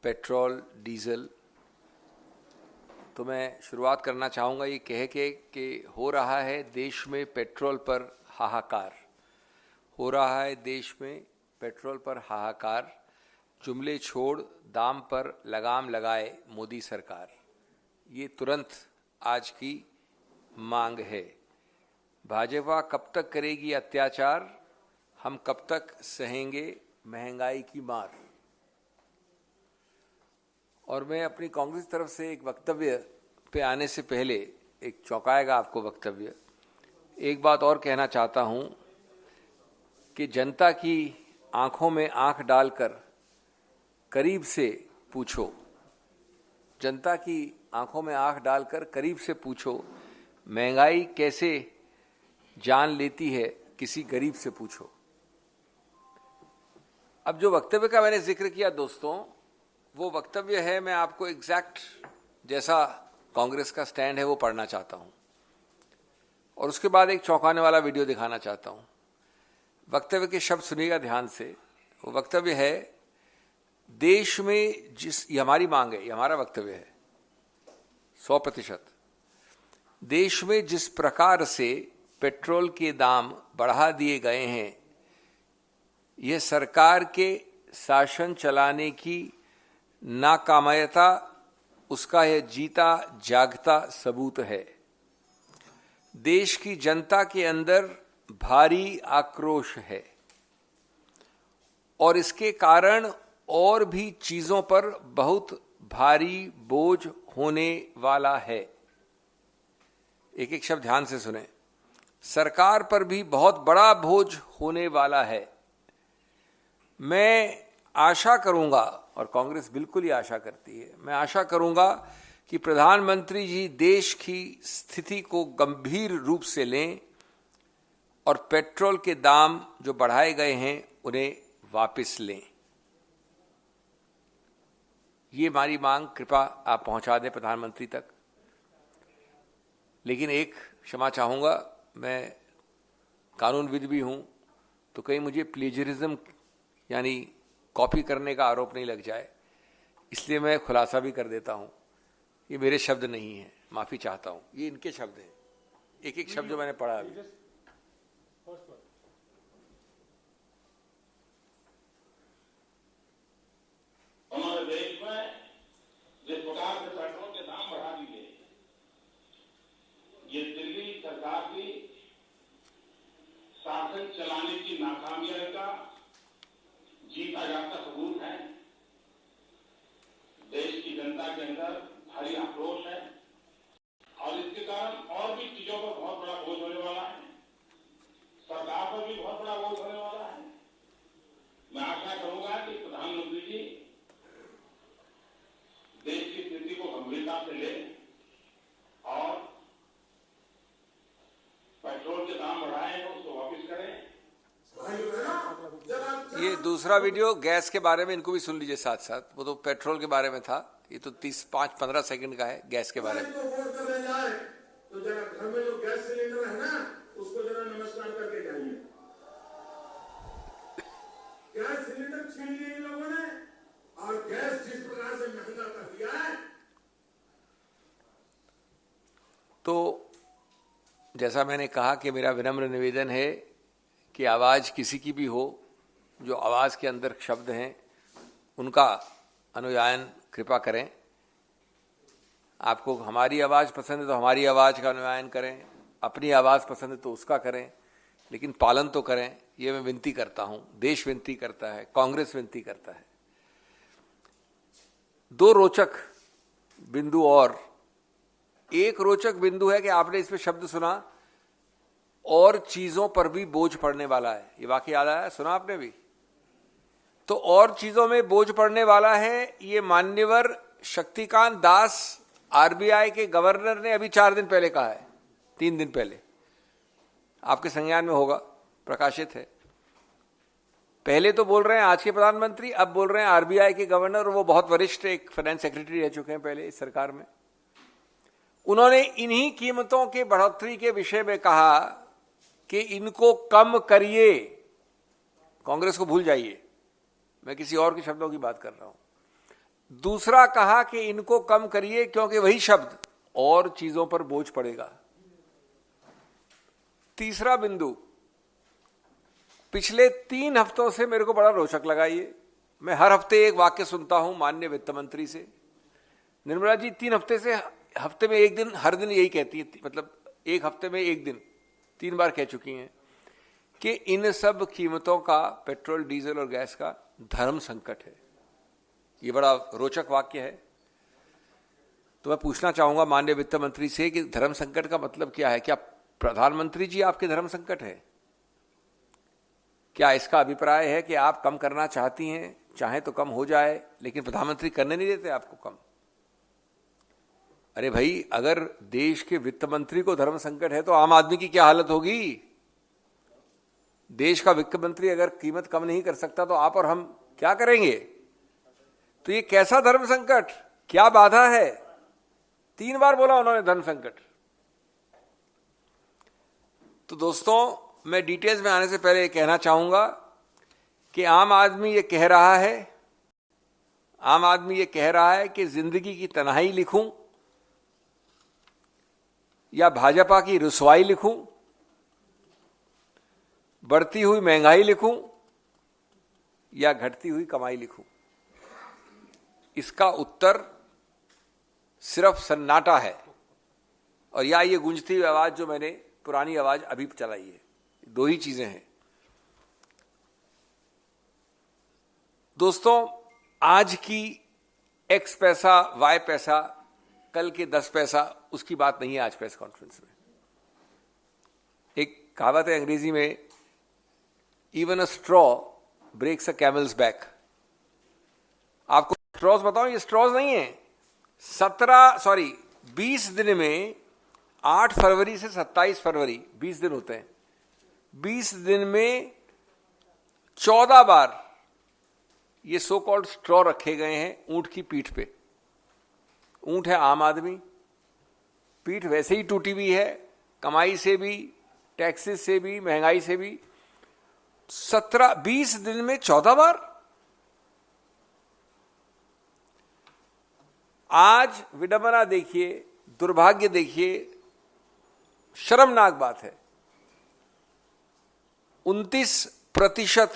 Petrol, diesel, तो मैं शुरुआत करना चाहूँगा ये कह के कि हो रहा है देश में पेट्रोल पर हाहाकार, हो रहा है देश में पेट्रोल पर हाहाकार। जुमले छोड़ दाम पर लगाम लगाए मोदी सरकार, ये तुरंत आज की मांग है। भाजपा कब तक करेगी अत्याचार, हम कब तक सहेंगे महंगाई की मार। और मैं अपनी कांग्रेस तरफ से एक वक्तव्य पे आने से पहले, एक चौंकाएगा आपको वक्तव्य, एक बात और कहना चाहता हूं कि जनता की आंखों में आंख डालकर करीब से पूछो, जनता की आंखों में आंख डालकर करीब से पूछो, महंगाई कैसे जान लेती है किसी गरीब से पूछो। अब जो वक्तव्य का मैंने जिक्र किया दोस्तों, वो वक्तव्य है, मैं आपको एग्जैक्ट जैसा कांग्रेस का स्टैंड है वो पढ़ना चाहता हूं और उसके बाद एक चौंकाने वाला वीडियो दिखाना चाहता हूं। वक्तव्य के शब्द सुनिएगा ध्यान से। वो वक्तव्य है, देश में जिस, ये हमारी मांग है, ये हमारा वक्तव्य है 100%। देश में जिस प्रकार से पेट्रोल के दाम बढ़ा दिए गए हैं, यह सरकार के शासन चलाने की नाकामयता, उसका यह जीता जागता सबूत है। देश की जनता के अंदर भारी आक्रोश है और इसके कारण और भी चीजों पर बहुत भारी बोझ होने वाला है। एक एक शब्द ध्यान से सुने। सरकार पर भी बहुत बड़ा बोझ होने वाला है। मैं आशा करूंगा, और कांग्रेस बिल्कुल ही आशा करती है, मैं आशा करूंगा कि प्रधानमंत्री जी देश की स्थिति को गंभीर रूप से लें और पेट्रोल के दाम जो बढ़ाए गए हैं उन्हें वापस लें। ये हमारी मांग कृपा आप पहुंचा दें प्रधानमंत्री तक। लेकिन एक क्षमा चाहूंगा, मैं कानूनविद भी हूं, तो कहीं मुझे प्लेजरिज्म यानी कॉपी करने का आरोप नहीं लग जाए, इसलिए मैं खुलासा भी कर देता हूं, ये मेरे शब्द नहीं है, माफी चाहता हूं, ये इनके शब्द हैं। एक एक शब्द जो मैंने पढ़ा अभी। हमारे देश में जिस प्रकार से पेट्रोल के दाम बढ़ा दिए, ये दिल्ली सरकार की शासन चलाने की नाकामयाबी का जीता जागता सबूत है। देश की जनता के अंदर भारी आक्रोश है और इसके कारण और भी चीजों पर बहुत बड़ा बोझ होने वाला है। सरकार पर भी बहुत बड़ा बोझ होने वाला है। मैं आशा करूंगा कि प्रधानमंत्री जी देश की स्थिति को गंभीरता से लें और पेट्रोल के दाम बढ़ाए हैं उसको वापस करें। ये दूसरा वीडियो गैस के बारे में, इनको भी सुन लीजिए साथ साथ। वो तो पेट्रोल के बारे में था, ये तो 30-15 सेकंड का है गैस के बारे में। तो जरा घर में जो गैस सिलेंडर है ना, उसको जरा नमस्कार करके जाइए। गैस सिलेंडर छीन लिए इन लोगों ने और गैस जिस प्रकार से महंगा कर दिया है। तो जैसा मैंने कहा कि मेरा विनम्र निवेदन है कि आवाज किसी की भी हो, जो आवाज के अंदर शब्द हैं उनका अनुयायन कृपा करें। आपको हमारी आवाज पसंद है तो हमारी आवाज का अनुयायन करें, अपनी आवाज पसंद है तो उसका करें, लेकिन पालन तो करें, ये मैं विनती करता हूं। देश विनती करता है, कांग्रेस विनती करता है। दो रोचक बिंदु, और एक रोचक बिंदु है कि आपने इसमें शब्द सुना, और चीजों पर भी बोझ पड़ने वाला है। ये वाकई याद आया, सुना आपने भी? तो और चीजों में बोझ पड़ने वाला है, ये मान्यवर शक्तिकांत दास आरबीआई के गवर्नर ने अभी 4 दिन पहले कहा है, 3 दिन पहले, आपके संज्ञान में होगा, प्रकाशित है। पहले तो बोल रहे हैं आज के प्रधानमंत्री, अब बोल रहे हैं आरबीआई के गवर्नर, वो बहुत वरिष्ठ एक फाइनेंस सेक्रेटरी रह चुके हैं पहले इस सरकार में। उन्होंने इन्हीं कीमतों के बढ़ोतरी के विषय में कहा कि इनको कम करिए। कांग्रेस को भूल जाइए, मैं किसी और के शब्दों की बात कर रहा हूं। दूसरा कहा कि इनको कम करिए क्योंकि वही शब्द और चीजों पर बोझ पड़ेगा। तीसरा बिंदु, पिछले 3 हफ्तों से मेरे को बड़ा रोचक लगा ये। मैं हर हफ्ते एक वाक्य सुनता हूं माननीय वित्त मंत्री से। निर्मला जी 3 हफ्ते से, हफ्ते में एक दिन, हर दिन यही कहती है, मतलब एक हफ्ते में एक दिन 3 बार कह चुकी हैं कि इन सब कीमतों का, पेट्रोल, डीजल और गैस का धर्म संकट है। ये बड़ा रोचक वाक्य है। तो मैं पूछना चाहूंगा माननीय वित्त मंत्री से कि धर्म संकट का मतलब क्या है? क्या प्रधानमंत्री जी आपके धर्म संकट है? क्या इसका अभिप्राय है कि आप कम करना चाहती हैं, चाहे तो कम हो जाए, लेकिन प्रधानमंत्री करने नहीं देते आपको कम? अरे भाई, अगर देश के वित्त मंत्री को धर्म संकट है तो आम आदमी की क्या हालत होगी? देश का वित्त मंत्री अगर कीमत कम नहीं कर सकता तो आप और हम क्या करेंगे? तो ये कैसा धर्म संकट, क्या बाधा है? 3 बार बोला उन्होंने धर्म संकट। तो दोस्तों, मैं डिटेल्स में आने से पहले ये कहना चाहूंगा कि आम आदमी ये कह रहा है कि जिंदगी की तन्हाई लिखूं या भाजपा की रुसवाई लिखूं, बढ़ती हुई महंगाई लिखूं या घटती हुई कमाई लिखूं। इसका उत्तर सिर्फ सन्नाटा है, और या ये गूंजती हुई आवाज जो मैंने पुरानी आवाज अभी चलाई है। 2 ही चीजें हैं दोस्तों। आज की X पैसा, Y पैसा, कल के 10 पैसा, उसकी बात नहीं है आज प्रेस कॉन्फ्रेंस में। एक कहावत है अंग्रेजी में, even a straw breaks a camel's back. आपको स्ट्रॉज बताओ, ये स्ट्रॉज नहीं है। 20 दिन में 8 फरवरी से 27 फरवरी 20 दिन होते हैं। 20 दिन में 14 बार ये सो कॉल्ड स्ट्रॉ रखे गए हैं ऊंट की पीठ पे। ऊंट है आम आदमी, पीठ वैसे ही टूटी हुई है, कमाई से भी, टैक्सेस से भी, महंगाई से भी। 20 दिन में 14 बार। आज विडंबना देखिए, दुर्भाग्य देखिए, शर्मनाक बात है। 29%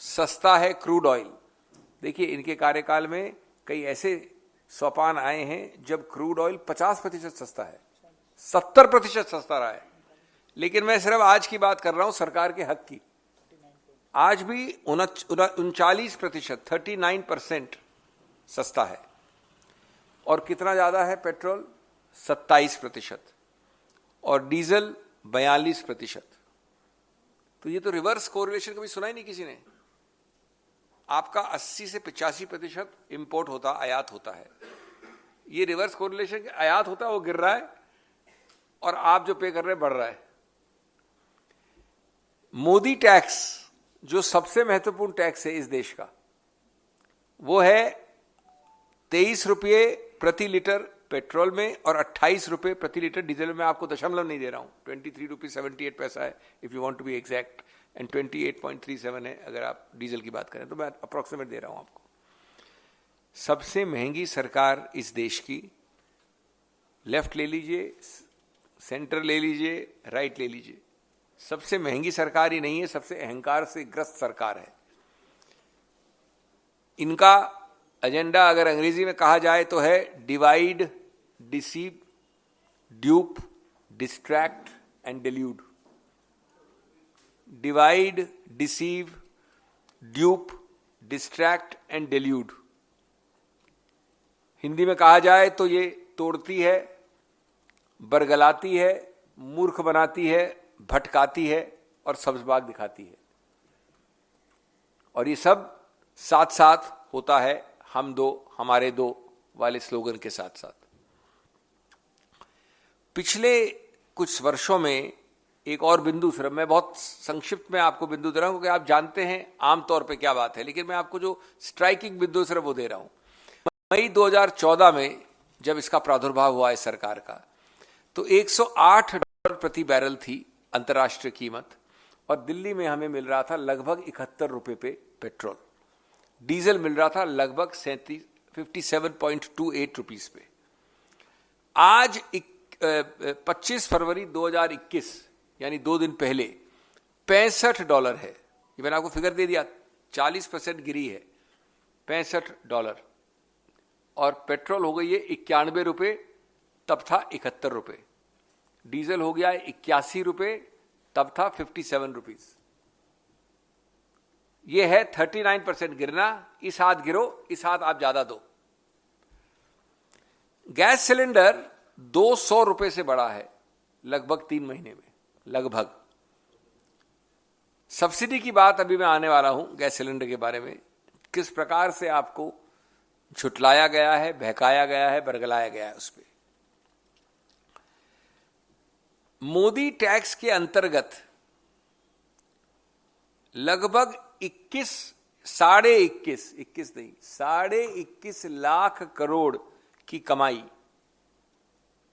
सस्ता है क्रूड ऑयल। देखिए, इनके कार्यकाल में कई ऐसे सोपान आए हैं जब क्रूड ऑयल 50% सस्ता है, 70% सस्ता रहा है। लेकिन मैं सिर्फ आज की बात कर रहा हूं, सरकार के हक की। आज भी 39%, 39% सस्ता है। और कितना ज्यादा है पेट्रोल? 27%, और डीजल 42%। तो ये तो रिवर्स कोरिलेशन कभी सुना ही नहीं किसी ने। आपका 80 से 85% इंपोर्ट होता, आयात होता है। ये रिवर्स कोरिलेशन, आयात होता है वो गिर रहा है और आप जो पे कर रहे हैं बढ़ रहा है। मोदी टैक्स, जो सबसे महत्वपूर्ण टैक्स है इस देश का, वो है 23 रुपये प्रति लीटर पेट्रोल में और 28 रुपये प्रति लीटर डीजल में। मैं आपको दशमलव नहीं दे रहा हूं। 23 रुपये 78 पैसा है if you want to be exact, and 28.37 है अगर आप डीजल की बात करें तो। मैं अप्रोक्सीमेट दे रहा हूं आपको। सबसे महंगी सरकार इस देश की, लेफ्ट ले लीजिए, सेंटर ले लीजिए, राइट ले लीजिए, सबसे महंगी सरकार ही नहीं है, सबसे अहंकार से ग्रस्त सरकार है। इनका एजेंडा अगर अंग्रेजी में कहा जाए तो है divide, deceive, dupe, distract and delude. Divide, deceive, dupe, distract and delude. Hindi में कहा जाए तो ये तोड़ती है, बरगलाती है, मूर्ख बनाती है, भटकाती है और सब्जबाग दिखाती है। और ये सब साथ साथ होता है हम दो हमारे दो वाले स्लोगन के साथ साथ। पिछले कुछ वर्षों में एक और बिंदु, सिर्फ मैं बहुत संक्षिप्त में आपको बिंदु दे रहा हूं क्योंकि आप जानते हैं आमतौर पे क्या बात है, लेकिन मैं आपको जो स्ट्राइकिंग बिंदु सिर्फ वो दे रहा हूं। मई 2014 में जब इसका प्रादुर्भाव हुआ इस सरकार का, तो $108 प्रति बैरल थी अंतर्राष्ट्रीय कीमत, और दिल्ली में हमें मिल रहा था लगभग 71 रुपए पे पेट्रोल। डीजल मिल रहा था लगभग 57.28 रुपीस पे। आज 25 फरवरी 2021 यानी 2 दिन पहले $65 है। ये मैंने आपको फिगर दे दिया, 40% गिरी है, $65। और पेट्रोल हो गई है 91 रुपये, तब था 71 रुपये। डीजल हो गया है 81 रुपये, तब था 57 रुपीस। ये है 39% गिरना। इस हाथ गिरो, इस हाथ आप ज्यादा दो। गैस सिलेंडर 200 रुपए से बढ़ा है लगभग 3 महीने में, लगभग। सब्सिडी की बात अभी मैं आने वाला हूं गैस सिलेंडर के बारे में, किस प्रकार से आपको झुटलाया गया है, बहकाया गया है, बरगलाया गया है उस पर। मोदी टैक्स के अंतर्गत लगभग 21 लाख करोड़ की कमाई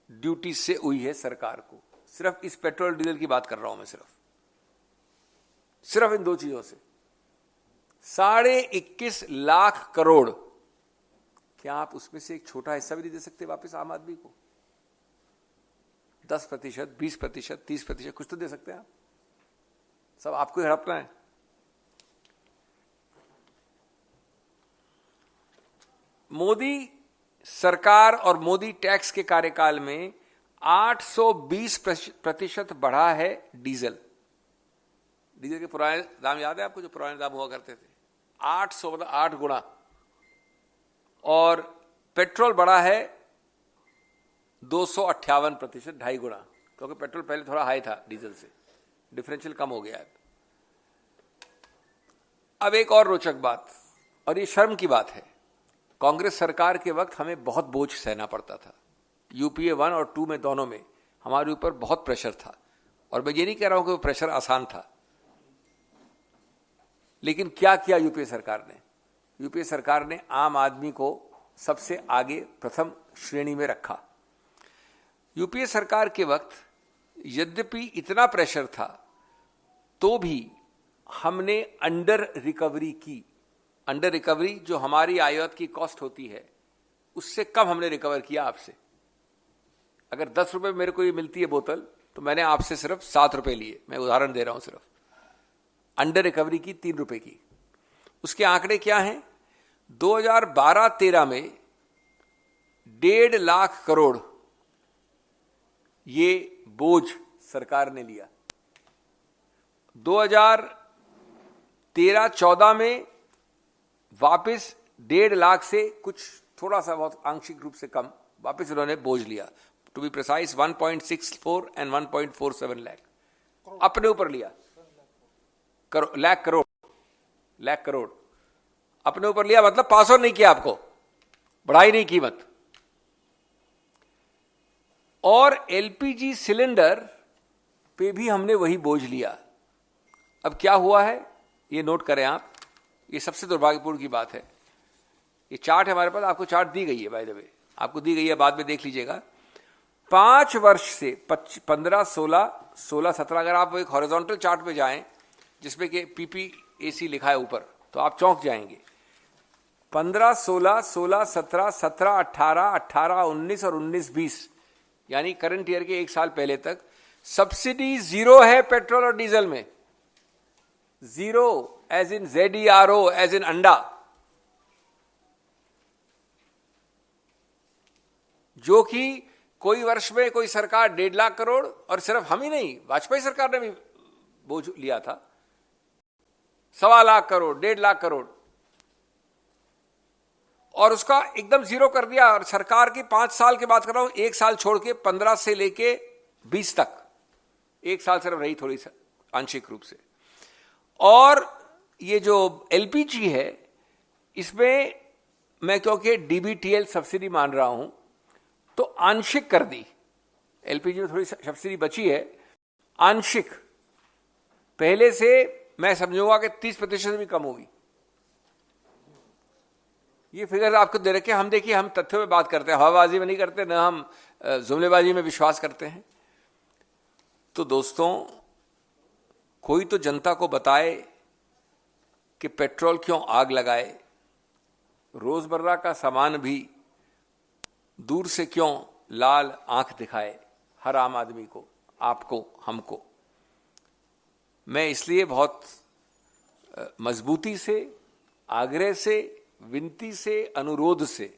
ड्यूटी से हुई है सरकार को। सिर्फ इस पेट्रोल डीजल की बात कर रहा हूं मैं, सिर्फ इन 2 चीजों से 21.5 लाख करोड़। क्या आप उसमें से एक छोटा हिस्सा भी नहीं दे सकते वापस आम आदमी को? 10%, 20%, 30%, कुछ तो दे सकते हैं आप। सब आपको ही हड़पना है। मोदी सरकार और मोदी टैक्स के कार्यकाल में 820% बढ़ा है डीजल। डीजल के पुराने दाम याद है आपको, जो पुराने दाम हुआ करते थे? 800 मतलब 8 गुना। और पेट्रोल बढ़ा है 258%, 2.5 गुना, क्योंकि पेट्रोल पहले थोड़ा हाई था डीजल से, डिफरेंशियल कम हो गया है। अब एक और रोचक बात, और ये शर्म की बात है, कांग्रेस सरकार के वक्त हमें बहुत बोझ सहना पड़ता था। यूपीए 1 और 2 में, दोनों में हमारे ऊपर बहुत प्रेशर था। और मैं ये नहीं कह रहा हूं कि वो प्रेशर आसान था, लेकिन क्या किया यूपीए सरकार ने? यूपीए सरकार ने आम आदमी को सबसे आगे प्रथम श्रेणी में रखा। यूपीए सरकार के वक्त यद्यपि इतना प्रेशर था, तो भी हमने अंडर रिकवरी की। अंडर रिकवरी जो हमारी आयात की कॉस्ट होती है, उससे कम हमने रिकवर किया आपसे। अगर 10 रुपए मेरे को ये मिलती है बोतल, तो मैंने आपसे सिर्फ 7 रुपए लिए। मैं उदाहरण दे रहा हूं सिर्फ। अंडर रिकवरी की 3 रुपए की। उसके आंकड़े क्या हैं? 2012-13 में 1.5 लाख करोड़ ये बोझ सरकार ने लिया। 2013-14 में वापस 1.5 लाख से कुछ थोड़ा सा बहुत आंशिक रूप से कम वापस उन्होंने बोझ लिया। To be precise 1.64 and 1.47 lakh अपने ऊपर लिया। लाख करोड़ अपने ऊपर लिया, मतलब पास ऑन नहीं किया, आपको बढ़ाई नहीं कीमत। और एलपीजी सिलेंडर पे भी हमने वही बोझ लिया। अब क्या हुआ है ये नोट करें आप, ये सबसे दुर्भाग्यपूर्ण की बात है। ये चार्ट है हमारे पास, आपको चार्ट दी गई है, बाय द वे आपको दी गई है, बाद में देख लीजिएगा। 5 वर्ष से 15, 16, 17, अगर आप एक हॉरिजॉन्टल चार्ट पे जाएं जिसमें कि पीपीएसी लिखा है ऊपर, तो आप चौंक जाएंगे। 15, 16, 17, 17, 18, 18, 19 और 19, 20 यानी करंट ईयर के 1 साल पहले तक सब्सिडी 0 है पेट्रोल और डीजल में। 0 as in ZERO, as in अंडा। जो कि कोई वर्ष में कोई सरकार 1.5 लाख करोड़, और सिर्फ हम ही नहीं, वाजपेयी सरकार ने भी बोझ लिया था 1.25 लाख करोड़, 1.5 लाख करोड़, और उसका एकदम 0 कर दिया। और सरकार की 5 साल की बात कर रहा हूं, 1 साल छोड़ के 15 से लेके 20 तक, 1 साल सिर्फ रही थोड़ी सा आंशिक रूप से। और ये जो एलपीजी है, इसमें मैं क्योंकि डीबीटीएल सब्सिडी मान रहा हूं, तो आंशिक कर दी। एलपीजी में थोड़ी सब्सिडी बची है, आंशिक। पहले से मैं समझूंगा कि 30% भी कम होगी। ये फिगर आपको दे रखे। हम देखिए, हम तथ्यों में बात करते हैं, हवाबाजी में नहीं करते, ना हम जुमलेबाजी में विश्वास करते हैं। तो दोस्तों, कोई तो जनता को बताए कि पेट्रोल क्यों आग लगाए, रोजमर्रा का सामान भी दूर से क्यों लाल आंख दिखाए हर आम आदमी को, आपको, हमको। मैं इसलिए बहुत मजबूती से, आग्रह से, विनती से, अनुरोध से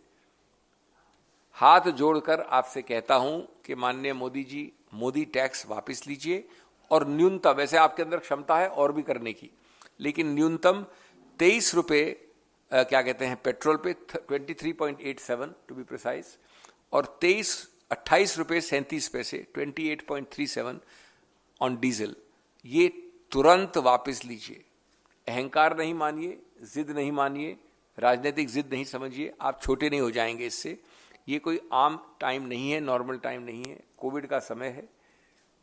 हाथ जोड़कर आपसे कहता हूं कि माननीय मोदी जी, मोदी टैक्स वापस लीजिए और न्यूनतम, वैसे आपके अंदर क्षमता है और भी करने की, लेकिन न्यूनतम 23 रुपए क्या कहते हैं पेट्रोल पे, 23.87 टू बी प्रिसाइज, और 28 रुपए 37 पैसे 28.37 ऑन डीजल, ये तुरंत वापस लीजिए। अहंकार नहीं मानिए, जिद नहीं मानिए, राजनीतिक जिद नहीं समझिए, आप छोटे नहीं हो जाएंगे इससे। ये कोई आम टाइम नहीं है, नॉर्मल टाइम नहीं है, कोविड का समय है।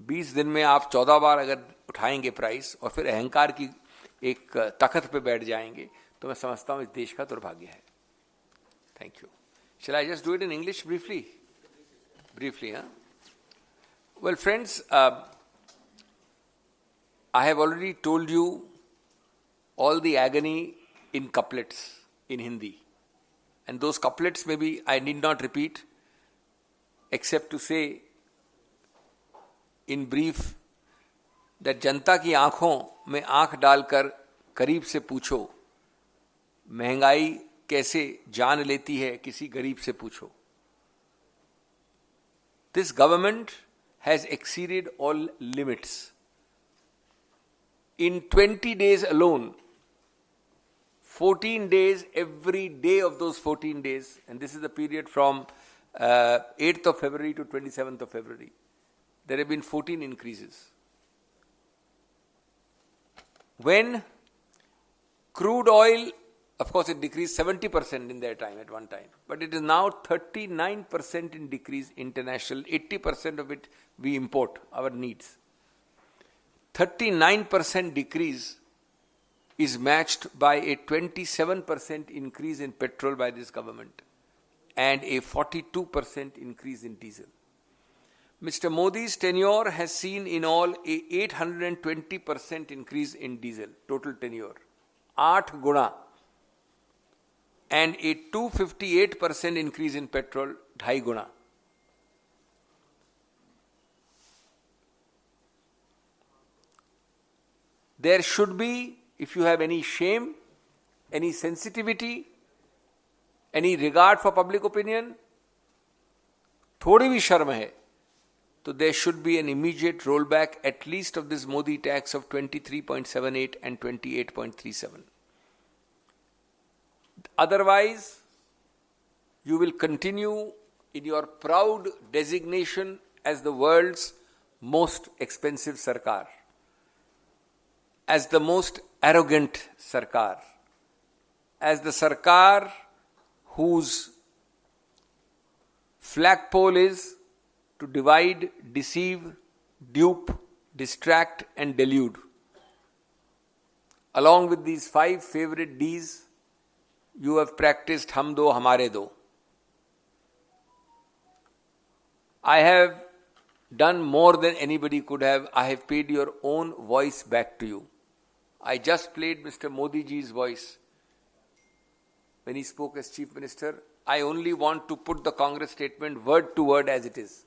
20 दिन में आप 14 बार अगर उठाएंगे प्राइस और फिर अहंकार की एक तख्त पे बैठ जाएंगे तो मैं समझता हूं इस देश का दुर्भाग्य है। Thank you. Shall I just do it in English briefly? Briefly, huh? Well, friends, I have already told you all the agony in couplets in Hindi. And those couplets maybe I need not repeat, except to say in brief that जनता की आंखों में आंख डालकर करीब से पूछो, महंगाई कैसे जान लेती है किसी गरीब से पूछो। This government has exceeded all limits. In 20 days alone, 14 days, every day of those 14 days, and this is the period from 8th of February to 27th of February, there have been 14 increases. When crude oil, of course, it decreased 70% in their time at one time, but it is now 39% in decrease international. 80% of it we import, our needs. 39% decrease is matched by a 27% increase in petrol by this government and a 42% increase in diesel. Mr. Modi's tenure has seen in all a 820% increase in diesel, total tenure. 8 guna. And a 258% increase in petrol, 2.5 guna. There should be, if you have any shame, any sensitivity, any regard for public opinion, थोड़ी भी शर्म है, तो there should be an immediate rollback at least of this Modi tax of 23.78 and 28.37. Otherwise, you will continue in your proud designation as the world's most expensive sarkar, as the most arrogant sarkar, as the sarkar whose flagpole is to divide, deceive, dupe, distract and delude. Along with these 5 favorite Ds, you have practiced hum do, hamare do. I have done more than anybody could have. I have paid your own voice back to you. I just played Mr. Modi ji's voice when he spoke as Chief Minister. I only want to put the Congress statement word to word as it is.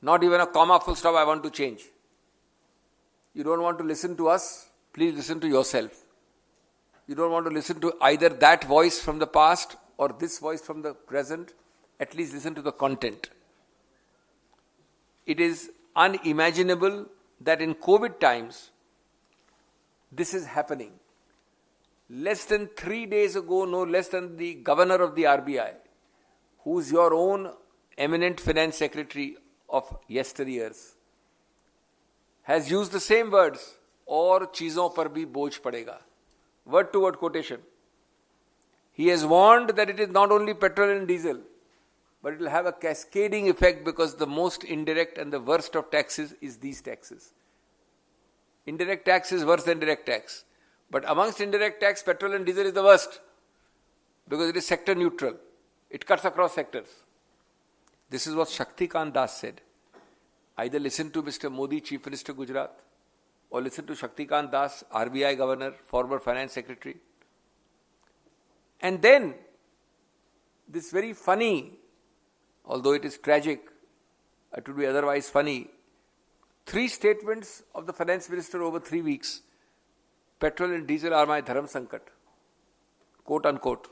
Not even a comma, full stop I want to change. You don't want to listen to us? Please listen to yourself. You don't want to listen to either that voice from the past or this voice from the present, at least listen to the content. It is unimaginable that in COVID times, this is happening. Less than 3 days ago, no less than the governor of the RBI, who's your own eminent finance secretary of yesteryears, has used the same words, और चीजों पर भी बोझ पड़ेगा. Word to word quotation. He has warned that it is not only petrol and diesel, but it will have a cascading effect because the most indirect and the worst of taxes is these taxes. Indirect tax is worse than direct tax. But amongst indirect tax, petrol and diesel is the worst because it is sector neutral. It cuts across sectors. This is what Shaktikant Das said. Either listen to Mr. Modi, Chief Minister Gujarat, or listen to Shaktikant Das, RBI Governor, former Finance Secretary. And then this very funny, although it is tragic, it would be otherwise funny, 3 statements of the finance minister over 3 weeks. Petrol and diesel are my dharam sankat, quote unquote.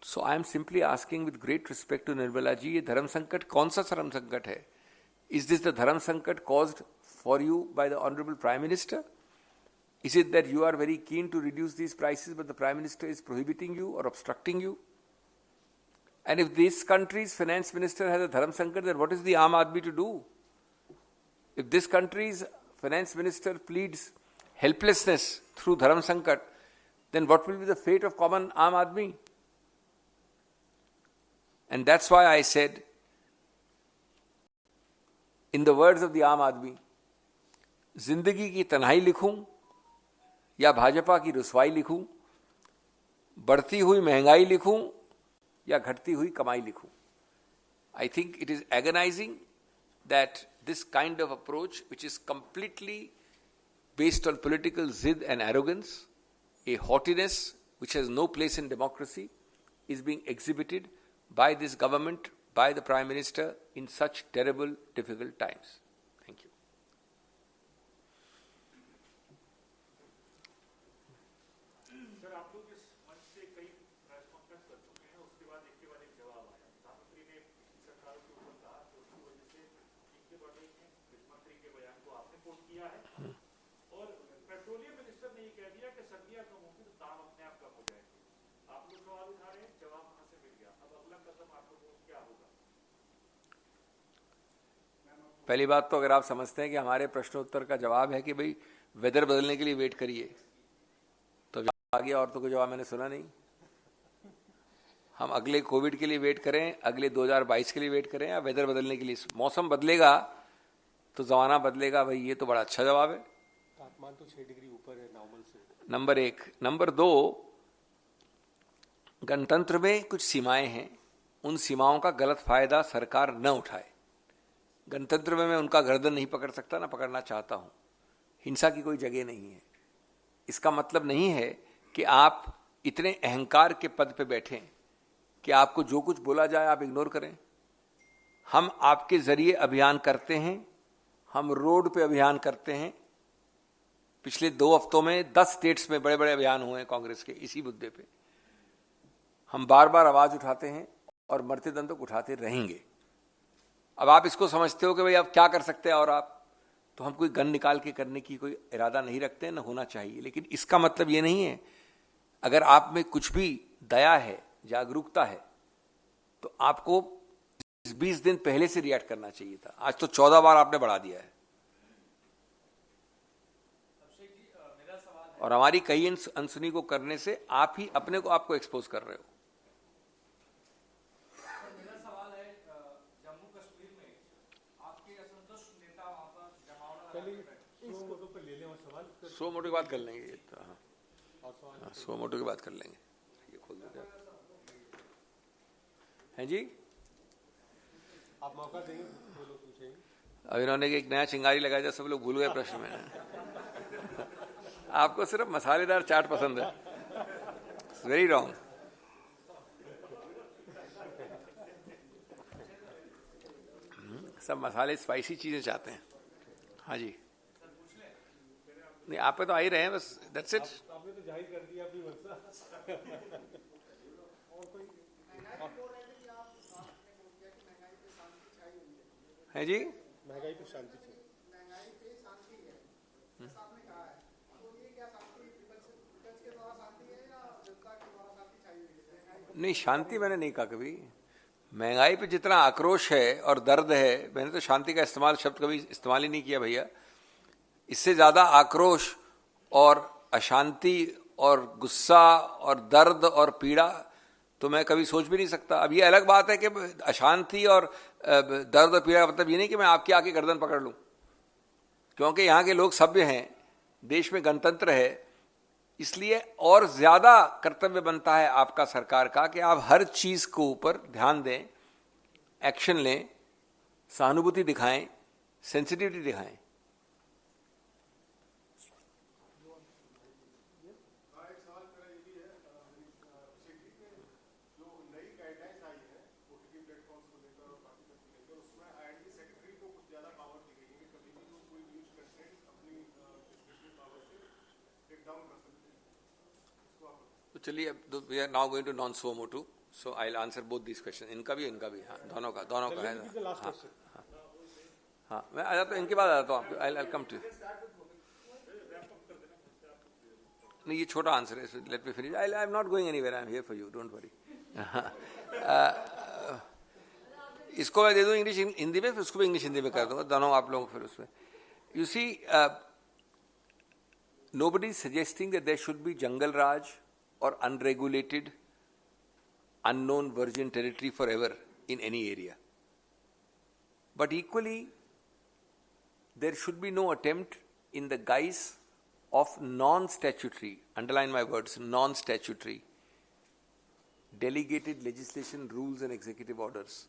So I am simply asking with great respect to Nirmala ji, ये धर्म संकट कौन सा धर्म संकट है? Is this the dharam sankat caused for you by the Honorable Prime Minister? Is it that you are very keen to reduce these prices but the Prime Minister is prohibiting you or obstructing you? And if this country's finance minister has a dharam sankat, then what is the Aam Aadmi to do? If this country's finance minister pleads helplessness through dharam sankat, then what will be the fate of common Aam Aadmi? And that's why I said, in the words of the Aam Aadmi, जिंदगी की तन्हाई लिखूं या भाजपा की रुसवाई लिखूं, बढ़ती हुई महंगाई लिखूं या घटती हुई कमाई लिखूं. I think it is agonizing that this kind of approach, which is completely based on political zid and arrogance, a haughtiness which has no place in democracy, is being exhibited by this government, by the Prime Minister in such terrible, difficult times. Thank you. Sir, आप लोग इस मंच से कई press conference कर चुके हैं, उसके बाद एक के बाद एक जवाब आया. प्रधानमंत्री ने सरकार के ऊपर कहा तो उसकी वजह से टीके बढ़ रही हैं. वित्त मंत्री के बयान को आपने कोट किया है और पेट्रोलियम मिनिस्टर ने ये कह दिया कि सर्दियां कम होंगी तो दाम अपने आप कम हो जाएंगे. आप लोग सवाल उठा रहे हैं, जवाब कहां से मिल गया? अब अगला कदम आप लोगों को क्या होगा? पहली बात तो अगर आप समझते हैं कि हमारे प्रश्नोत्तर का जवाब है कि भाई वेदर बदलने के लिए वेट करिए, तो आ गया, और तो कोई जवाब मैंने सुना नहीं. हम अगले कोविड के लिए वेट करें, अगले 2022 के लिए वेट करें, या वेदर बदलने के लिए? मौसम बदलेगा तो जमाना बदलेगा, भाई ये तो बड़ा अच्छा जवाब है. तापमान तो 6 डिग्री ऊपर है नॉर्मल से. नंबर 1. नंबर 2, गणतंत्र में कुछ सीमाएं हैं, उन सीमाओं का गलत फायदा सरकार न उठाए. गणतंत्र में मैं उनका गर्दन नहीं पकड़ सकता, ना पकड़ना चाहता हूं. हिंसा की कोई जगह नहीं है. इसका मतलब नहीं है कि आप इतने अहंकार के पद पे बैठें कि आपको जो कुछ बोला जाए आप इग्नोर करें. हम आपके जरिए अभियान करते हैं, हम रोड पे अभियान करते हैं. पिछले 2 हफ्तों में 10 स्टेट्स में बड़े बड़े अभियान हुए हैं कांग्रेस के इसी मुद्दे पे. हम बार बार आवाज उठाते हैं और मरते दम तक उठाते रहेंगे. अब आप इसको समझते हो कि भाई आप क्या कर सकते हैं, और आप तो हम कोई गन निकाल के करने की कोई इरादा नहीं रखते हैं, ना होना चाहिए. लेकिन इसका मतलब ये नहीं है, अगर आप में कुछ भी दया है, जागरूकता है, तो आपको 20 दिन पहले से रिएक्ट करना चाहिए था. आज तो 14 बार आपने बढ़ा दिया है. और हमारी कई अनसुनी को करने से आप ही अपने को आपको एक्सपोज कर रहे हो. मेरा सवाल है, जम्मू कश्मीर में आपके असंतुष्ट नेता वहां पर जमावड़ा इस फोटो पे ले लें और सवाल 100 मोटो की बात कर लेंगे. 100 मोटो की बात कर लेंगे. ये खोल दो हैं जी. आप मौका देंगे वो लोग पूछेंगे. अब इन्होंने एक नया चिंगारी लगाया था, सब लोग भूल गए प्रश्न में. आपको सिर्फ मसालेदार चाट पसंद है. Very wrong. सब मसाले स्पाइसी चीजें चाहते हैं. हाँ जी. नहीं, आप पे तो आ ही रहे हैं, बस दैट्स इट. आपने तो जाहिर कर दिया अपनी मंशा. और कोई है जी. महंगाई पे शांति चाहिए. नहीं, शांति मैंने नहीं कहा कभी. महंगाई पे जितना आक्रोश है और दर्द है, मैंने तो शांति का इस्तेमाल शब्द कभी इस्तेमाल ही नहीं किया भैया. इससे ज्यादा आक्रोश और अशांति और गुस्सा और दर्द और पीड़ा तो मैं कभी सोच भी नहीं सकता. अब ये अलग बात है कि अशांति और दर्द और पीड़ा का मतलब ये नहीं कि मैं आपकी आके गर्दन पकड़ लूं, क्योंकि यहाँ के लोग सभ्य हैं, देश में गणतंत्र है. इसलिए और ज्यादा कर्तव्य बनता है आपका, सरकार का, कि आप हर चीज को ऊपर ध्यान दें, एक्शन लें, सहानुभूति दिखाएं, सेंसिटिविटी दिखाएं. तो चलिए अब we are now going to non सो मोटू, so I will answer both this question, इनका भी हाँ, दोनों का है। हाँ, मैं आ जाता हूँ, इनके बाद आ जाता हूँ, आई कम टू। नहीं, ये छोटा आंसर है, let me finish, I am not going anywhere, I am here for you, don't worry. इसको मैं दे दूं इंग्लिश हिंदी में, फिर उसको भी इंग्लिश हिंदी में कर दूंगा, दोनों आप लोगों को फिर उसमें। You see, nobody is suggesting that there should be jungle raj or unregulated, unknown virgin territory forever in any area. But equally, there should be no attempt in the guise of non-statutory, underline my words, non-statutory, delegated legislation, rules and executive orders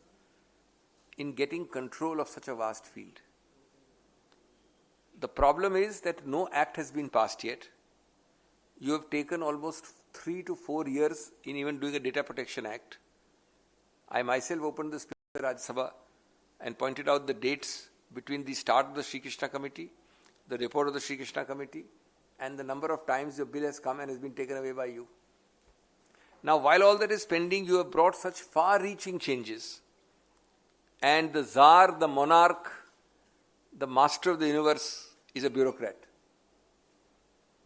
in getting control of such a vast field. The problem is that no act has been passed yet. You have taken almost 3 to 4 years in even doing a Data Protection Act. I myself opened the speaker of Rajya Sabha and pointed out the dates between the start of the Sri Krishna Committee, the report of the Sri Krishna Committee, and the number of times your bill has come and has been taken away by you. Now, while all that is pending, you have brought such far-reaching changes. And the Tsar, the monarch, the master of the universe is a bureaucrat.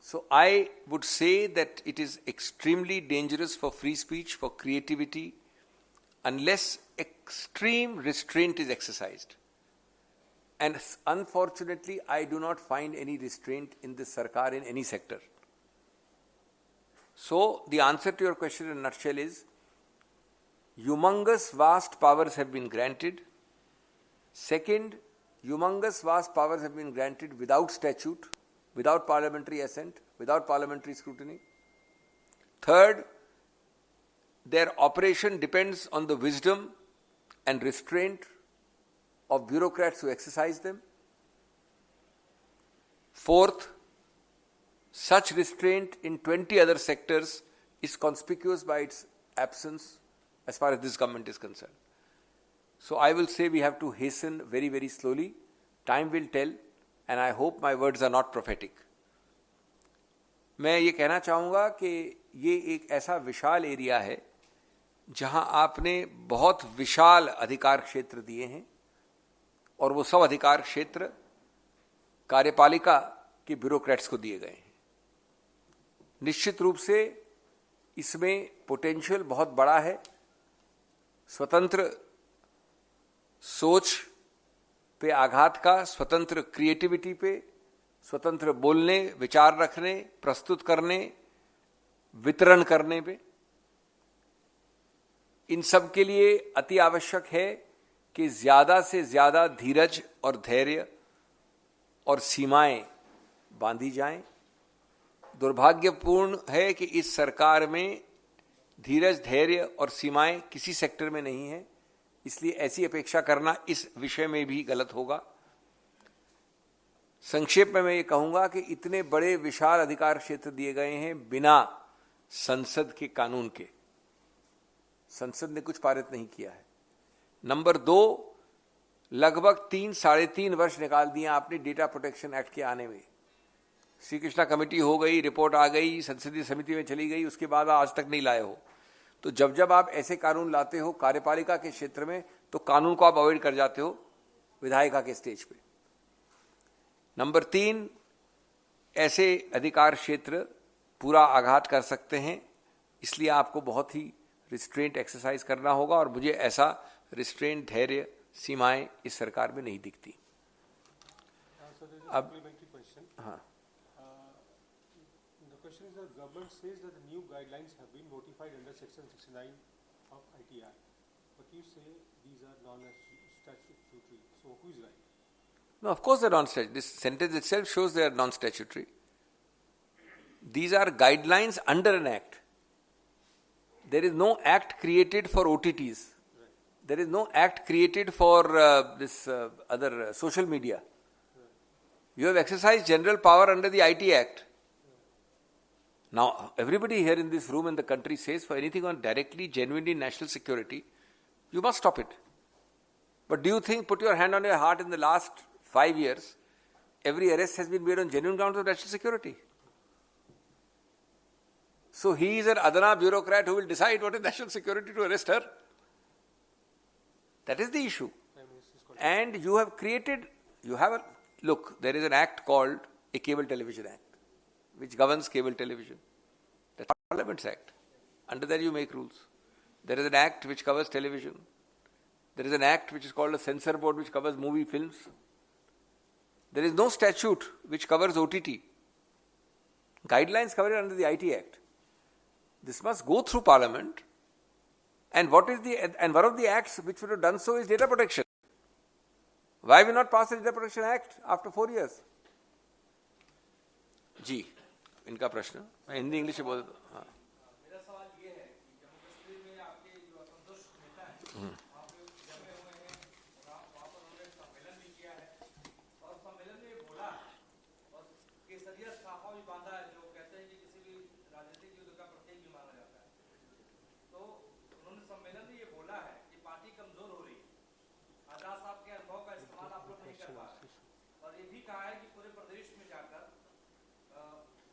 So I would say that it is extremely dangerous for free speech, for creativity, unless extreme restraint is exercised. And unfortunately, I do not find any restraint in this Sarkar in any sector. So the answer to your question in a nutshell is, humongous vast powers have been granted. Second, humongous vast powers have been granted without statute, without parliamentary assent, without parliamentary scrutiny. Third, their operation depends on the wisdom and restraint of bureaucrats who exercise them. Fourth, such restraint in 20 other sectors is conspicuous by its absence as far as this government is concerned. So I will say we have to hasten very, very slowly. Time will tell, and I hope my words are not prophetic. मैं ये कहना चाहूँगा कि ये एक ऐसा विशाल area है जहाँ आपने बहुत विशाल अधिकार क्षेत्र दिए हैं, और वो सब अधिकार क्षेत्र कार्यपालिका के ब्यूरोक्रेट्स को दिए गए हैं। निश्चित रूप से इसमें पोटेंशियल बहुत बड़ा है, स्वतंत्र सोच पे आघात का, स्वतंत्र क्रिएटिविटी पे, स्वतंत्र बोलने, विचार रखने, प्रस्तुत करने, वितरण करने पे। इन सब के लिए अति आवश्यक है कि ज्यादा से ज्यादा धीरज और धैर्य और सीमाएं बांधी जाएं। दुर्भाग्यपूर्ण है कि इस सरकार में धीरज, धैर्य और सीमाएं किसी सेक्टर में नहीं है, इसलिए ऐसी अपेक्षा करना इस विषय में भी गलत होगा। संक्षेप में मैं ये कहूंगा कि इतने बड़े विशाल अधिकार क्षेत्र दिए गए हैं बिना संसद के कानून के। संसद ने कुछ पारित नहीं किया है। नंबर 2, लगभग 3-3.5 वर्ष निकाल दिए आपने डेटा प्रोटेक्शन एक्ट के आने में। श्री कृष्णा कमेटी हो गई, रिपोर्ट आ गई, संसदीय समिति में चली गई, उसके बाद आज तक नहीं लाए हो। तो जब जब आप ऐसे कानून लाते हो कार्यपालिका के क्षेत्र में, तो कानून को आप अवॉइड कर जाते हो विधायिका के स्टेज पे। नंबर 3, ऐसे अधिकार क्षेत्र पूरा आघात कर सकते हैं, इसलिए आपको बहुत ही रिस्ट्रेंट एक्सरसाइज करना होगा, और मुझे ऐसा रिस्ट्रेंट, धैर्य, सीमाएं इस सरकार में नहीं दिखती। अब हाँ, the government says that the new guidelines have been notified under section 69 of ITI, but you say these are non-statutory. So who is right? No, of course they're non-statutory. This sentence itself shows they are non-statutory. These are guidelines under an act. There is no act created for OTTs. Right. There is no act created for this other social media. Right. You have exercised general power under the IT Act. Now, everybody here in this room in the country says for anything on directly, genuinely national security, you must stop it. But do you think, put your hand on your heart, in the last 5 years, every arrest has been made on genuine grounds of national security? So he is an Adana bureaucrat who will decide what is national security to arrest her. That is the issue. And you have created, look, there is an act called a Cable Television Act, which governs cable television. That's Parliament's Act. Under that you make rules. There is an act which covers television. There is an act which is called a censor board which covers movie films. There is no statute which covers OTT. Guidelines covered under the IT Act. This must go through Parliament. And one of the acts which would have done so is data protection. Why we not pass the Data Protection Act after 4 years? जी, इनका प्रश्न मैं Hindi English में बोल देता हूँ. हाँ. मेरा सवाल ये है कि जम्मू कश्मीर में आपके जो असंतुष्ट नेता हैं वहाँ पे जमे हुए हैं, वहाँ पर उन्होंने सम्मेलन भी किया है और सम्मेलन में ये बोला है और केसरिया साफा भी बांधा है जो कहते हैं कि किसी भी राजनीतिक युद्ध का प्रतीक भी माना जाता है. तो उन्होंने सम्मेलन में ये बोला है कि पार्टी कमजोर हो रही है. आजाद साहब के अनुभव का इस्तेमाल आप लोग नहीं कर पा रहे और ये भी कहा है कि पूरे प्रदेश में जाकर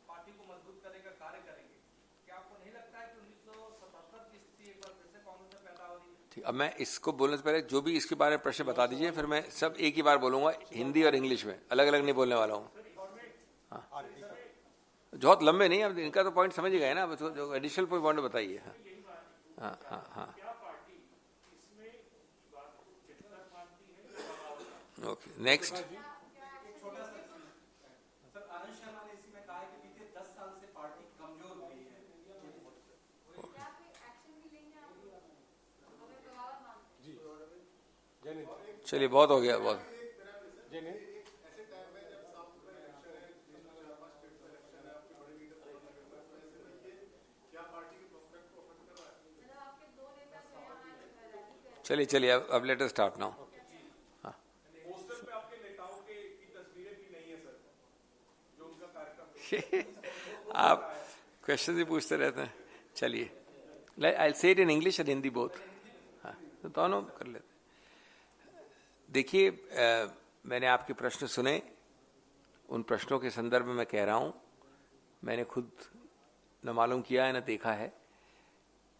पार्टी को मजबूत करने का कार्य करेंगे. क्या आपको नहीं लगता है कि 1977 की स्थिति एक बार फिर से कांग्रेस में पैदा हो रही है? ठीक, अब मैं इसको बोलने से पहले जो भी इसके बारे में प्रश्न बता दीजिए, फिर मैं सब एक ही बार बोलूंगा, हिंदी और इंग्लिश में, अलग अलग नहीं बोलने वाला हूँ. हाँ, बहुत लंबे नहीं, अब इनका तो पॉइंट समझ गए ना, जो एडिशनल पॉइंट बताइए. हाँ हाँ हाँ. Okay, next. Sir Anand Sharma ने इसी में कहा है कि बीते 10 साल से पार्टी कमजोर हुई है. चलिए, बहुत हो गया, बहुत. चलिए चलिए, अब let us start now. Poster पे आपके नेताओं की तस्वीरें भी नहीं है सर, जो उनका कार्यक्रम. आप क्वेश्चन ही पूछते रहते हैं. चलिए, आई से इट इन इंग्लिश और हिंदी बोथ. हाँ, तो दोनों कर लेते. देखिए, मैंने आपके प्रश्न सुने. उन प्रश्नों के संदर्भ में मैं कह रहा हूं, मैंने खुद न मालूम किया है न देखा है,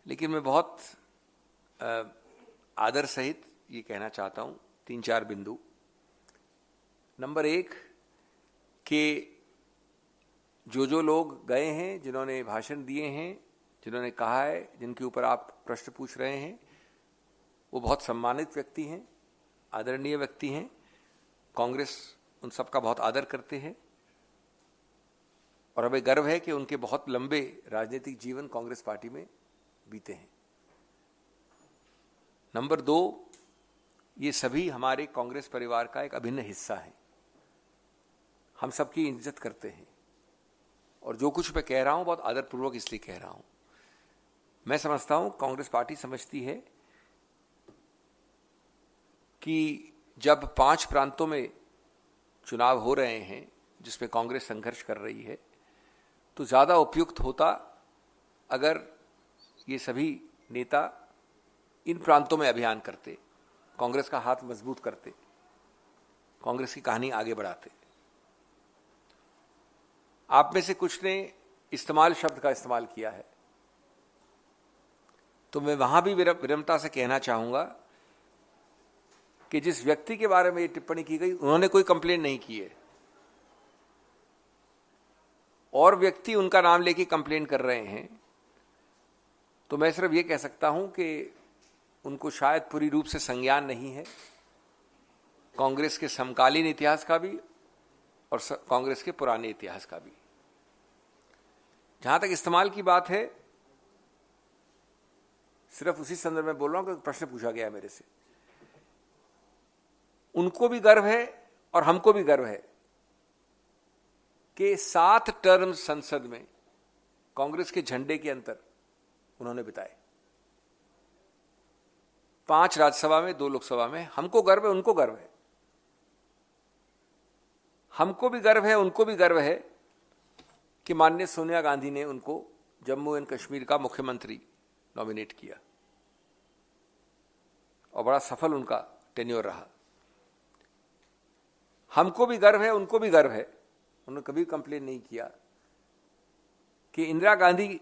लेकिन मैं बहुत आदर सहित ये कहना चाहता हूं 3-4 बिंदु. नंबर 1 कि जो लोग गए हैं, जिन्होंने भाषण दिए हैं, जिन्होंने कहा है, जिनके ऊपर आप प्रश्न पूछ रहे हैं, वो बहुत सम्मानित व्यक्ति हैं, आदरणीय व्यक्ति हैं. कांग्रेस उन सबका बहुत आदर करते हैं और हमें गर्व है कि उनके बहुत लंबे राजनीतिक जीवन कांग्रेस पार्टी में बीते हैं. नंबर 2, ये सभी हमारे कांग्रेस परिवार का एक अभिन्न हिस्सा है. हम सबकी इज्जत करते हैं और जो कुछ मैं कह रहा हूं बहुत आदरपूर्वक इसलिए कह रहा हूं. मैं समझता हूं कांग्रेस पार्टी समझती है कि जब 5 प्रांतों में चुनाव हो रहे हैं जिसमें कांग्रेस संघर्ष कर रही है, तो ज्यादा उपयुक्त होता अगर ये सभी नेता इन प्रांतों में अभियान करते, कांग्रेस का हाथ मजबूत करते, कांग्रेस की कहानी आगे बढ़ाते. आप में से कुछ ने इस्तेमाल शब्द का इस्तेमाल किया है, तो मैं वहां भी विनम्रता से कहना चाहूंगा कि जिस व्यक्ति के बारे में ये टिप्पणी की गई, उन्होंने कोई कंप्लेंट नहीं की है और व्यक्ति उनका नाम लेके कंप्लेंट कर रहे हैं, तो मैं सिर्फ ये कह सकता हूं कि उनको शायद पूरी रूप से संज्ञान नहीं है कांग्रेस के समकालीन इतिहास का भी और कांग्रेस के पुराने इतिहास का भी. जहां तक इस्तेमाल की बात है, सिर्फ उसी संदर्भ में बोल रहा हूं कि प्रश्न पूछा गया है मेरे से. उनको भी गर्व है और हमको भी गर्व है कि 7 टर्म संसद में कांग्रेस के झंडे के अंतर उन्होंने बिताए. 5 राज्यसभा में, 2 लोकसभा में. हमको गर्व है, उनको गर्व है. हमको भी गर्व है, उनको भी गर्व है कि माननीय सोनिया गांधी ने उनको जम्मू एंड कश्मीर का मुख्यमंत्री नॉमिनेट किया और बड़ा सफल उनका टेन्योर रहा. हमको भी गर्व है, उनको भी गर्व है, उन्होंने कभी कंप्लेन नहीं किया कि इंदिरा गांधी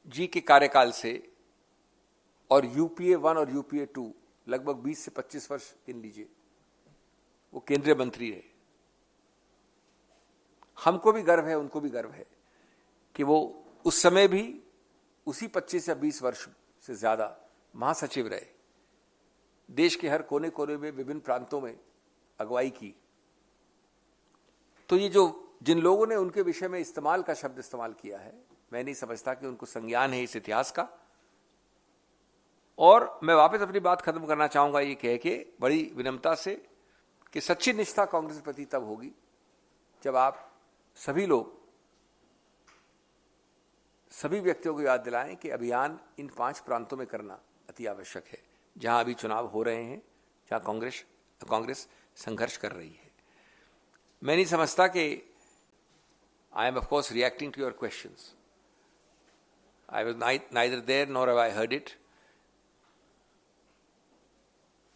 जी के कार्यकाल से और यूपीए 1 और यूपीए 2 लगभग 20 से 25 वर्ष गिन लीजिए, वो केंद्रीय मंत्री रहे। हमको भी गर्व है, उनको भी गर्व है कि वो उस समय भी उसी 25 या 20 वर्ष से ज्यादा महासचिव रहे, देश के हर कोने कोने में विभिन्न प्रांतों में अगुवाई की। तो ये जो जिन लोगों ने उनके विषय में इस्तेमाल का शब्द इस्तेमाल किया है, मैं नहीं समझता कि उनको संज्ञान है इस इतिहास का। और मैं वापस अपनी बात खत्म करना चाहूंगा ये कह के बड़ी विनम्रता से कि सच्ची निष्ठा कांग्रेस के प्रति तब होगी जब आप सभी लोग, सभी व्यक्तियों को याद दिलाएं कि अभियान इन 5 प्रांतों में करना अति आवश्यक है जहां अभी चुनाव हो रहे हैं, जहां कांग्रेस संघर्ष कर रही है। मैं नहीं समझता कि I am of course reacting to your questions. I was neither there nor have I heard it.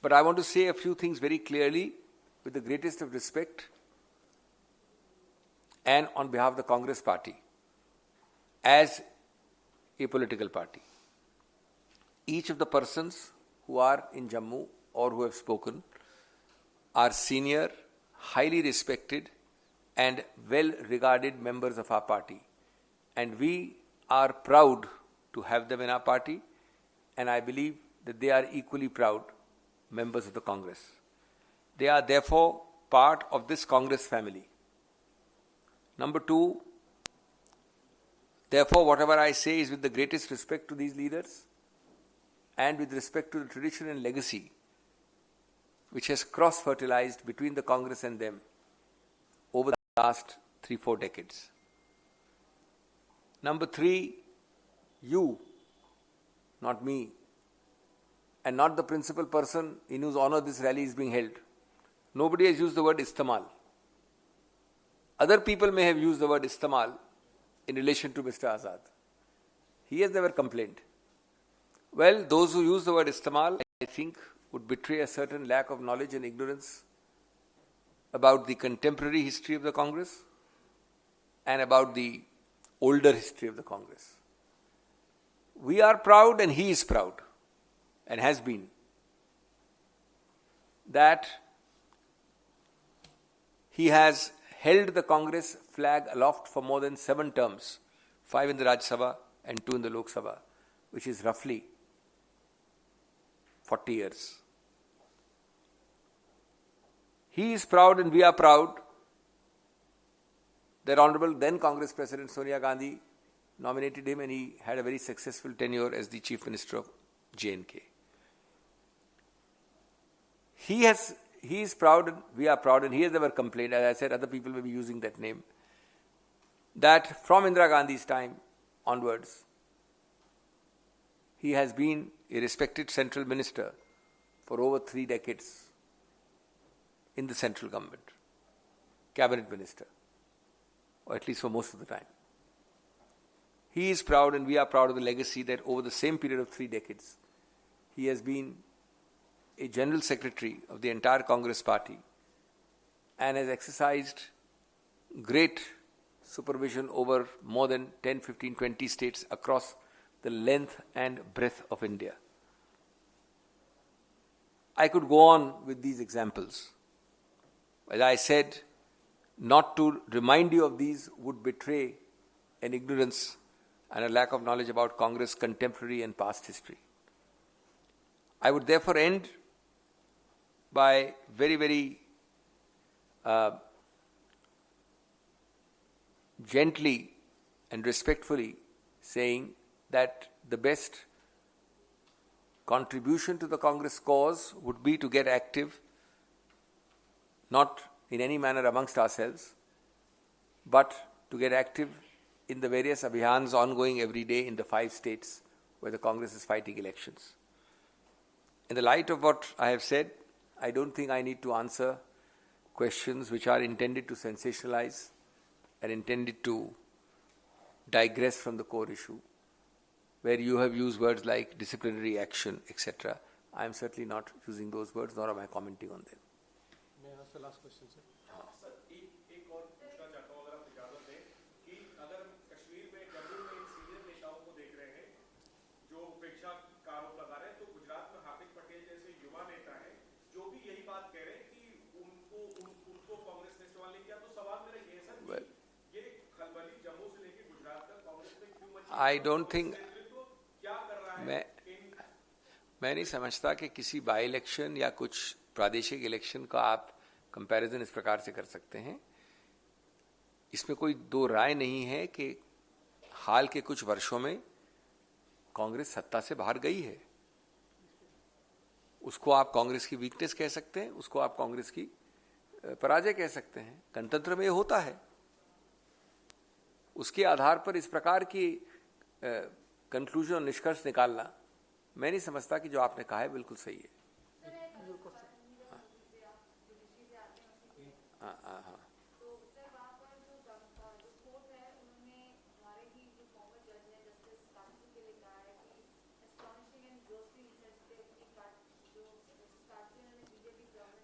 But I want to say a few things very clearly with the greatest of respect and on behalf of the Congress party as a political party. Each of the persons who are in Jammu or who have spoken are senior, highly respected and well-regarded members of our party. And we are proud to have them in our party, and I believe that they are equally proud members of the Congress. They are therefore part of this Congress family. Number 2, therefore whatever I say is with the greatest respect to these leaders and with respect to the tradition and legacy which has cross-fertilized between the Congress and them over the last 3-4 decades. Number 3, you, not me, and not the principal person in whose honor this rally is being held. Nobody has used the word Istemal. Other people may have used the word Istemal in relation to Mr. Azad. He has never complained. Well, those who use the word Istemal, I think, would betray a certain lack of knowledge and ignorance about the contemporary history of the Congress and about the older history of the Congress. We are proud, and he is proud, and has been, that he has held the Congress flag aloft for more than 7 terms, 5 in the Rajya Sabha and 2 in the Lok Sabha, which is roughly 40 years. He is proud and we are proud that Honorable then Congress President Sonia Gandhi nominated him, and he had a very successful tenure as the Chief Minister of J&K. He is proud and we are proud, and he has never complained, as I said, other people may be using that name, that from Indira Gandhi's time onwards, he has been a respected central minister for over 3 decades in the central government, cabinet minister, or at least for most of the time. He is proud and we are proud of the legacy that over the same period of 3 decades, he has been a general secretary of the entire Congress party and has exercised great supervision over more than 10, 15, 20 states across the length and breadth of India. I could go on with these examples. As I said, not to remind you of these would betray an ignorance and a lack of knowledge about Congress' contemporary and past history. I would therefore end by very, very gently and respectfully saying that the best contribution to the Congress cause would be to get active, not in any manner amongst ourselves, but to get active in the various abhiyans ongoing every day in the 5 states where the Congress is fighting elections. In the light of what I have said, I don't think I need to answer questions which are intended to sensationalize and intended to digress from the core issue, where you have used words like disciplinary action, etc. I am certainly not using those words, nor am I commenting on them. May I ask the last question, sir? Sir एक और पूछना चाहता हूँ, अगर आप इजाजत दें, कि अगर कश्मीर में जम्मू में इन सीनियर नेताओं को देख रहे हैं आई डोंट थिंक, मैं नहीं समझता कि किसी बाई इलेक्शन या कुछ प्रादेशिक इलेक्शन का आप कंपैरिजन इस प्रकार से कर सकते हैं। इसमें कोई दो राय नहीं है कि हाल के कुछ वर्षों में कांग्रेस सत्ता से बाहर गई है। उसको आप कांग्रेस की वीकनेस कह सकते हैं, उसको आप कांग्रेस की पराजय कह सकते हैं। गणतंत्र में ये होता है। उसके आधार पर इस प्रकार की कंक्लूजन और निष्कर्ष निकालना, मैं नहीं समझता कि जो आपने कहा है बिल्कुल सही है। हाँ।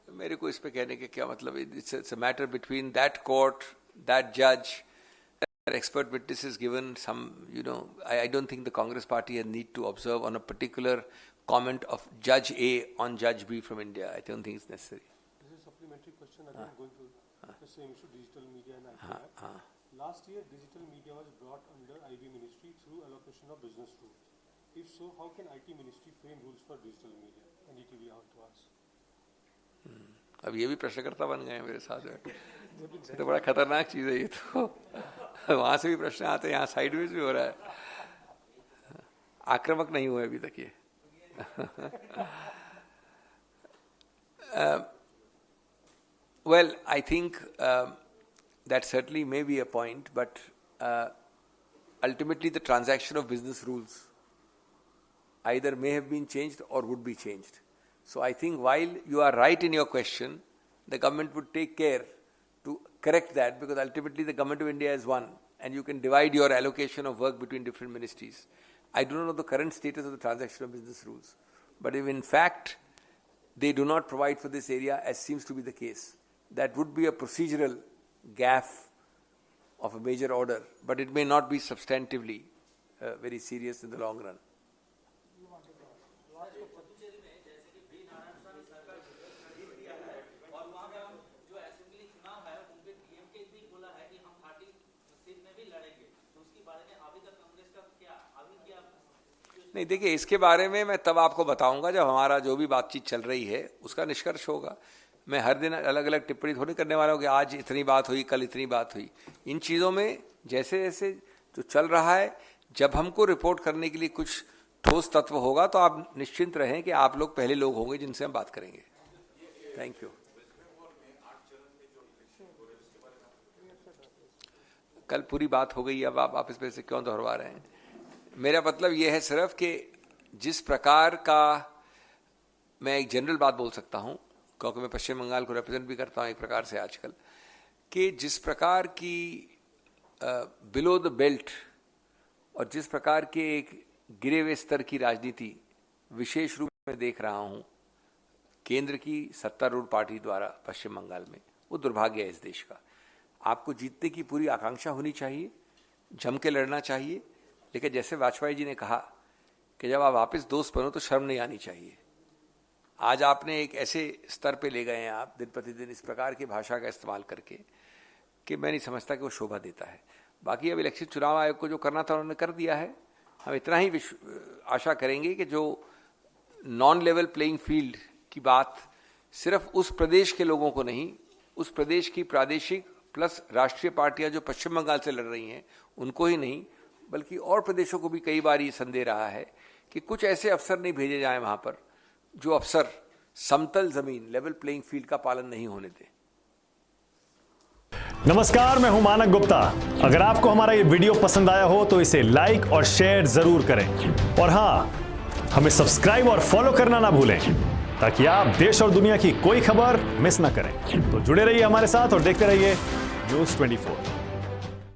मेरे को इस पे कहने के क्या मतलब, it's a matter between that court, that जज, expert witnesses given some, I don't think the Congress party has need to observe on a particular comment of Judge A on Judge B from India. I don't think it's necessary. This is a supplementary question again going to the same issue, digital media and ITR. Last year, digital media was brought under IB ministry through allocation of business rules. If so, how can IT ministry frame rules for digital media? NDTV out to us. अब ये भी प्रश्नकर्ता बन गए हैं मेरे साथ में। ये तो बड़ा खतरनाक चीज है ये तो। वहां से भी प्रश्न आते हैं, यहाँ साइडवेज भी हो रहा है। आक्रामक नहीं हुए अभी तक ये। Well, I think that certainly may be a point, but ultimately the transaction of business rules either may have been changed or would be changed. So I think while you are right in your question, the government would take care to correct that, because ultimately the government of India is one and you can divide your allocation of work between different ministries. I do not know the current status of the transaction of business rules, but if in fact they do not provide for this area, as seems to be the case, that would be a procedural gaffe of a major order, but it may not be substantively very serious in the long run. नहीं, देखिए इसके बारे में मैं तब आपको बताऊंगा जब हमारा जो भी बातचीत चल रही है उसका निष्कर्ष होगा। मैं हर दिन अलग अलग टिप्पणी थोड़ी करने वाला हूँ कि आज इतनी बात हुई, कल इतनी बात हुई। इन चीज़ों में जैसे जैसे जो चल रहा है, जब हमको रिपोर्ट करने के लिए कुछ ठोस तत्व होगा तो आप निश्चिंत रहें कि आप लोग पहले लोग होंगे जिनसे हम बात करेंगे। Thank you. कल पूरी बात हो गई, अब आप वापस पे से क्यों दोहरवा रहे हैं? मेरा मतलब यह है सिर्फ कि जिस प्रकार का, मैं एक जनरल बात बोल सकता हूं क्योंकि मैं पश्चिम बंगाल को रिप्रेजेंट भी करता हूं एक प्रकार से आजकल, कि जिस प्रकार की बिलो द बेल्ट और जिस प्रकार के एक गिरे हुए स्तर की राजनीति विशेष रूप में देख रहा हूं केंद्र की सत्तारूढ़ पार्टी द्वारा पश्चिम बंगाल में, वो दुर्भाग्य है इस देश का। आपको जीतने की पूरी आकांक्षा होनी चाहिए, जम के लड़ना चाहिए, लेकिन जैसे वाजपेयी जी ने कहा कि जब आप वापस दोस्त बनो तो शर्म नहीं आनी चाहिए। आज आपने एक ऐसे स्तर पे ले गए हैं आप दिन प्रतिदिन इस प्रकार की भाषा का इस्तेमाल करके कि मैं नहीं समझता कि वो शोभा देता है। बाकी अब इलेक्शन चुनाव आयोग को जो करना था उन्होंने कर दिया है। हम इतना ही आशा करेंगे कि जो नॉन लेवल प्लेइंग फील्ड की बात सिर्फ उस प्रदेश के लोगों को नहीं, उस प्रदेश की प्रादेशिक प्लस राष्ट्रीय पार्टियां जो पश्चिम बंगाल से लड़ रही हैं उनको ही नहीं, बल्कि और प्रदेशों को भी कई बार ये संदेह रहा है कि कुछ ऐसे अफसर नहीं भेजे जाएं वहां पर जो अफसर समतल जमीन लेवल प्लेइंग फील्ड का पालन नहीं होने दें। नमस्कार, मैं हूं मानक गुप्ता। अगर आपको हमारा ये वीडियो पसंद आया हो तो इसे लाइक और शेयर जरूर करें, और हां, हमें सब्सक्राइब और फॉलो करना ना भूलें ताकि आप देश और दुनिया की कोई खबर मिस ना करें। तो जुड़े रहिए हमारे साथ और देखते रहिए न्यूज़ 24।